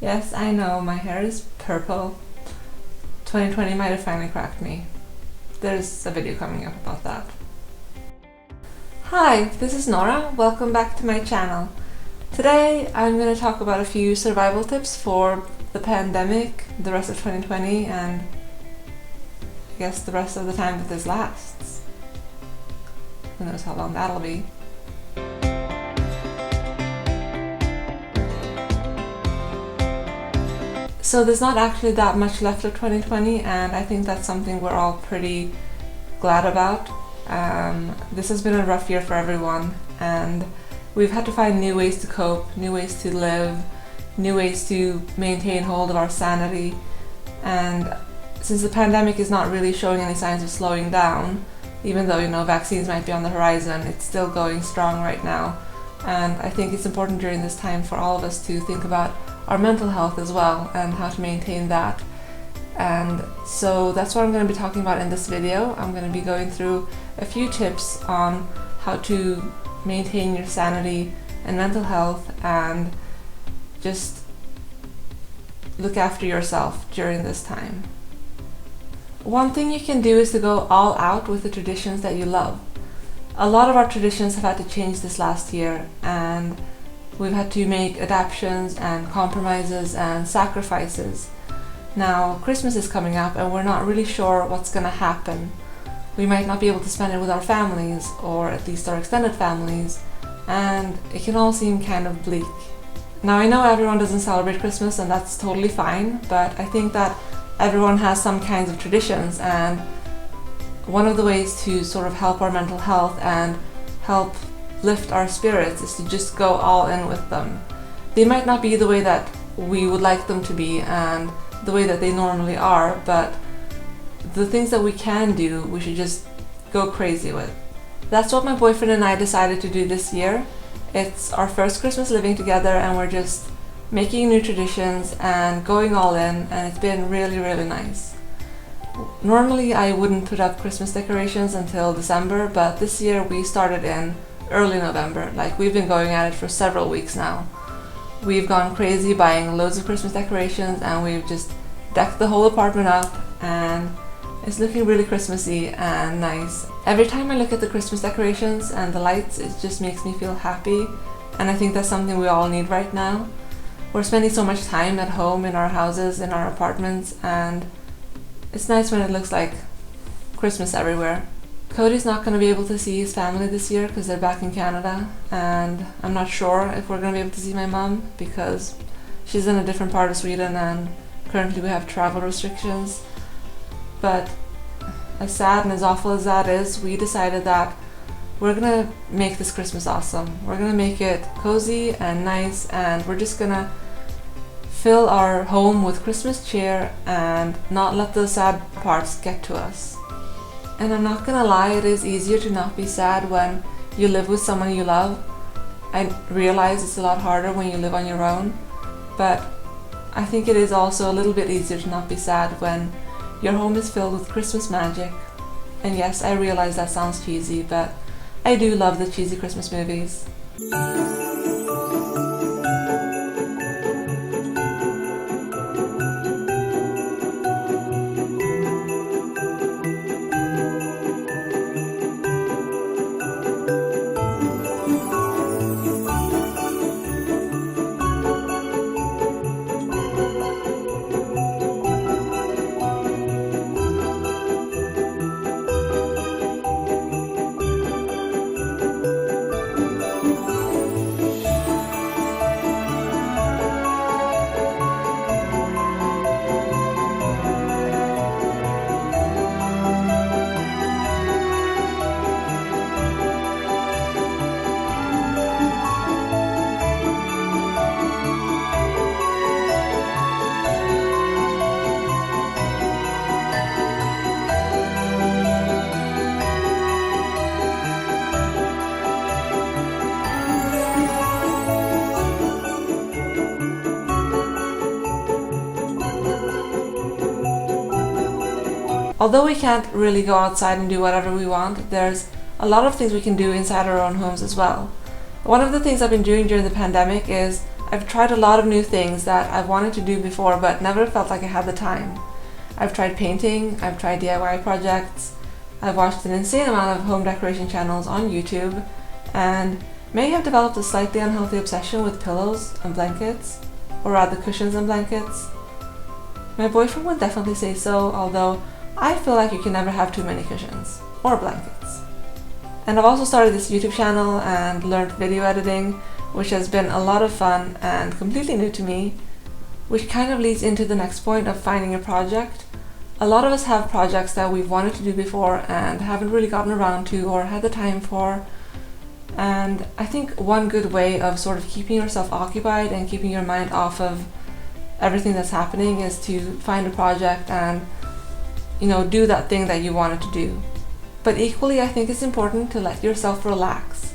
Yes, I know, my hair is purple. 2020 might have finally cracked me. There's a video coming up about that. Hi, this is Nora. Welcome back to my channel. Today I'm going to talk about a few survival tips for the pandemic, the rest of 2020, and I guess the rest of the time that this lasts. Who knows how long that'll be. So there's not actually that much left of 2020, and I think that's something we're all pretty glad about. This has been a rough year for everyone, and we've had to find new ways to cope, new ways to live, new ways to maintain hold of our sanity. And since the pandemic is not really showing any signs of slowing down, even though vaccines might be on the horizon, it's still going strong right now. And I think it's important during this time for all of us to think about our mental health as well and how to maintain that. And so that's what I'm going to be talking about in this video. I'm going to be going through a few tips on how to maintain your sanity and mental health and just look after yourself during this time. One thing you can do is to go all out with the traditions that you love. A lot of our traditions have had to change this last year, and we've had to make adaptations and compromises and sacrifices. Now, Christmas is coming up and we're not really sure what's going to happen. We might not be able to spend it with our families, or at least our extended families, and it can all seem kind of bleak. Now, I know everyone doesn't celebrate Christmas, and that's totally fine, but I think that everyone has some kinds of traditions, and one of the ways to sort of help our mental health and help lift our spirits is to just go all in with them. They might not be the way that we would like them to be and the way that they normally are, but the things that we can do, we should just go crazy with. That's what my boyfriend and I decided to do this year. It's our first Christmas living together, and we're just making new traditions and going all in, and it's been really, really nice. Normally I wouldn't put up Christmas decorations until December, but this year we started in early November. Like, we've been going at it for several weeks now. We've gone crazy buying loads of Christmas decorations, and we've just decked the whole apartment up, and it's looking really Christmassy and nice. Every time I look at the Christmas decorations and the lights, it just makes me feel happy, and I think that's something we all need right now. We're spending so much time at home in our houses, in our apartments, and it's nice when it looks like Christmas everywhere. Cody's not going to be able to see his family this year because they're back in Canada, and I'm not sure if we're going to be able to see my mom because she's in a different part of Sweden and currently we have travel restrictions. But as sad and as awful as that is, we decided that we're going to make this Christmas awesome. We're going to make it cozy and nice, and we're just going to fill our home with Christmas cheer and not let the sad parts get to us. And I'm not gonna lie, it is easier to not be sad when you live with someone you love. I realize it's a lot harder when you live on your own, but I think it is also a little bit easier to not be sad when your home is filled with Christmas magic. And yes, I realize that sounds cheesy, but I do love the cheesy Christmas movies. Although we can't really go outside and do whatever we want, there's a lot of things we can do inside our own homes as well. One of the things I've been doing during the pandemic is I've tried a lot of new things that I've wanted to do before but never felt like I had the time. I've tried painting, I've tried DIY projects, I've watched an insane amount of home decoration channels on YouTube, and may have developed a slightly unhealthy obsession with pillows and blankets, or rather cushions and blankets. My boyfriend would definitely say so, although I feel like you can never have too many cushions or blankets. And I've also started this YouTube channel and learned video editing, which has been a lot of fun and completely new to me, which kind of leads into the next point of finding a project. A lot of us have projects that we've wanted to do before and haven't really gotten around to or had the time for. And I think one good way of sort of keeping yourself occupied and keeping your mind off of everything that's happening is to find a project and, do that thing that you wanted to do. But equally, I think it's important to let yourself relax.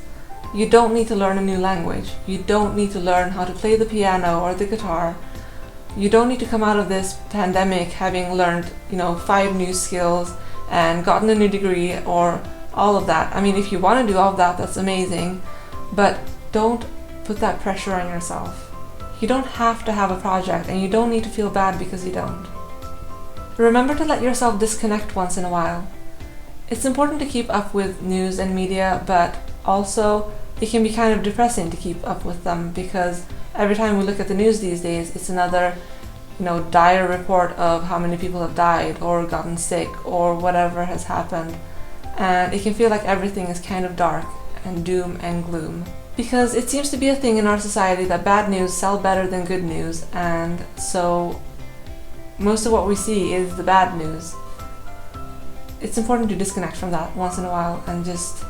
You don't need to learn a new language. You don't need to learn how to play the piano or the guitar. You don't need to come out of this pandemic having learned, 5 new skills and gotten a new degree or all of that. I mean, if you want to do all of that, that's amazing, but don't put that pressure on yourself. You don't have to have a project, and you don't need to feel bad because you don't. Remember to let yourself disconnect once in a while. It's important to keep up with news and media, but also it can be kind of depressing to keep up with them, because every time we look at the news these days, it's another, dire report of how many people have died or gotten sick or whatever has happened. And it can feel like everything is kind of dark and doom and gloom. Because it seems to be a thing in our society that bad news sell better than good news, and so most of what we see is the bad news. It's important to disconnect from that once in a while and just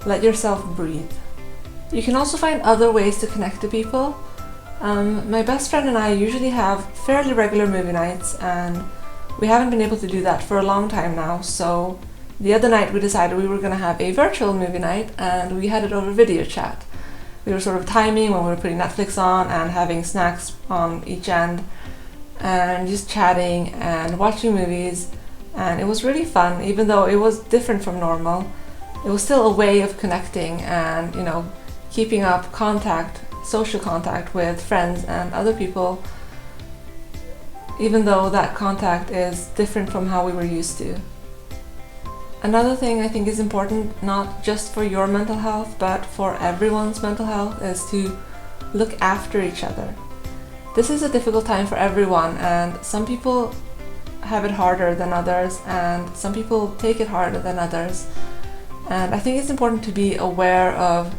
let yourself breathe. You can also find other ways to connect to people. My best friend and I usually have fairly regular movie nights, and we haven't been able to do that for a long time now, so the other night we decided we were going to have a virtual movie night, and we had it over video chat. We were sort of timing when we were putting Netflix on and having snacks on each end and just chatting and watching movies, and it was really fun. Even though it was different from normal, it was still a way of connecting and, keeping up social contact with friends and other people, even though that contact is different from how we were used to. Another thing I think is important, not just for your mental health, but for everyone's mental health, is to look after each other. This is a difficult time for everyone, and some people have it harder than others, and some people take it harder than others. And I think it's important to be aware of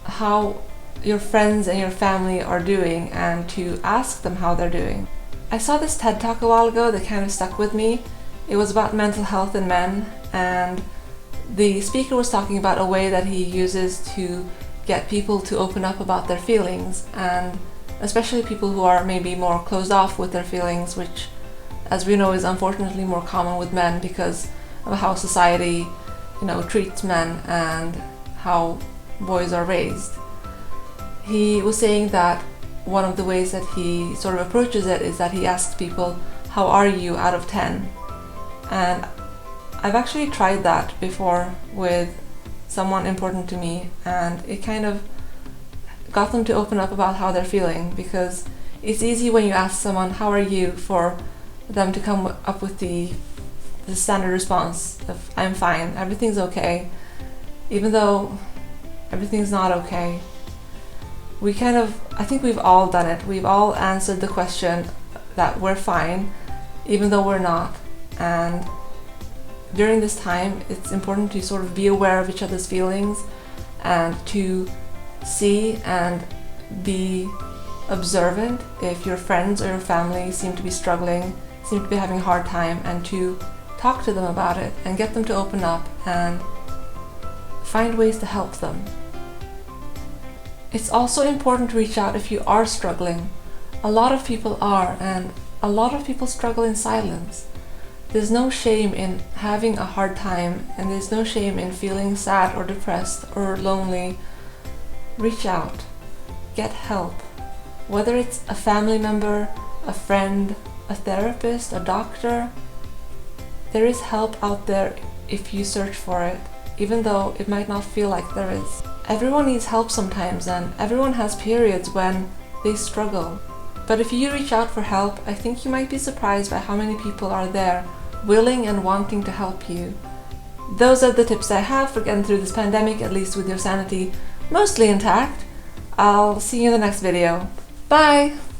how your friends and your family are doing and to ask them how they're doing. I saw this TED Talk a while ago that kind of stuck with me. It was about mental health in men, and the speaker was talking about a way that he uses to get people to open up about their feelings, and especially people who are maybe more closed off with their feelings, which, as we know, is unfortunately more common with men because of how society, treats men and how boys are raised. He was saying that one of the ways that he sort of approaches it is that he asks people, "How are you?" out of 10. And I've actually tried that before with someone important to me, and it kind of got them to open up about how they're feeling, because it's easy when you ask someone, "How are you?" for them to come up with the standard response of, "I'm fine, everything's okay," even though everything's not okay. I think we've all done it. We've all answered the question that we're fine, even though we're not. And during this time, it's important to sort of be aware of each other's feelings and to see and be observant if your friends or your family seem to be struggling, seem to be having a hard time, and to talk to them about it and get them to open up and find ways to help them. It's also important to reach out if you are struggling. A lot of people are, and a lot of people struggle in silence. There's no shame in having a hard time, and there's no shame in feeling sad or depressed or lonely. Reach out. Get help. Whether it's a family member, a friend, a therapist, a doctor, there is help out there if you search for it. even though it might not feel like there is. Everyone needs help sometimes, and everyone has periods when they struggle. But if you reach out for help, I think you might be surprised by how many people are there, willing and wanting to help you. Those are the tips I have for getting through this pandemic, at least with your sanity mostly intact. I'll see you in the next video. Bye!